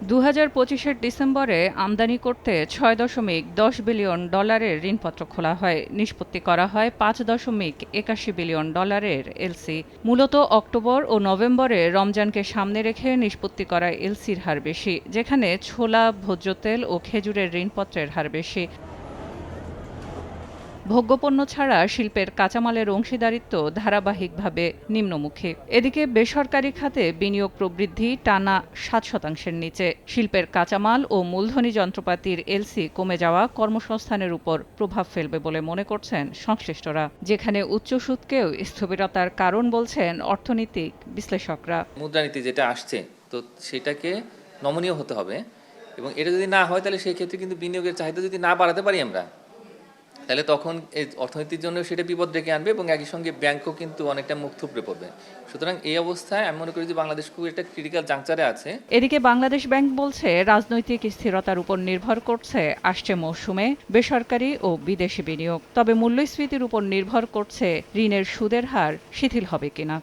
2025-এর ডিসেম্বরে আমদানি করতে $6.10 বিলিয়ন ঋণপত্র খোলা হয়, নিষ্পত্তি করা হয় $5.81 বিলিয়ন এলসি। মূলত অক্টোবর ও নভেম্বরে রমজানকে সামনে রেখে নিষ্পত্তি করা এলসির হার বেশি, যেখানে ছোলা, ভোজ্য তেল ও খেজুরের ঋণপত্রের হার বেশি। ভোগ্যপণ্য ছাড়া শিল্পের কাঁচামালের অংশীদারিত্ব ধারাবাহিকভাবে নিম্নমুখী। এদিকে বেসরকারি খাতে বিনিয়োগ প্রবৃদ্ধি টানা 7%-এর নিচে। শিল্পের কাঁচামাল ও মূলধনী যন্ত্রপাতির এলসি কমে যাওয়া কর্মসংস্থানের উপর প্রভাব ফেলবে বলে মনে করছেন সংশ্লিষ্টরা, যেখানে উচ্চ সুদকেও স্থবিরতার কারণ বলছেন অর্থনৈতিক বিশ্লেষকরা। মুদ্রানীতি যেটা আসছে, তো সেটাকে নমনীয় হতে হবে, এবং এটা যদি না হয় তাহলে সেই ক্ষেত্রে কিন্তু বিনিয়োগের চাহিদা যদি না বাড়াতে পারি আমরা, তাহলে তখন এই অর্থনীতির জন্য সেটা বিপদ ডেকে আনবে এবং একই সঙ্গে ব্যাংকও কিন্তু অনেকটা মুখ থুবড়ে পড়বে। সুতরাং এই অবস্থায় আমি মনে করি যে বাংলাদেশ খুব একটা ক্রিটিক্যাল জাংচারে আছে। এদিকে বাংলাদেশ ব্যাংক বলছে, রাজনৈতিক স্থিরতার উপর নির্ভর করছে আসছে মৌসুমে বেসরকারি ও বিদেশি বিনিয়োগ। তবে মূল্যস্ফীতির উপর নির্ভর করছে ঋণের সুদের হার শিথিল হবে কিনা।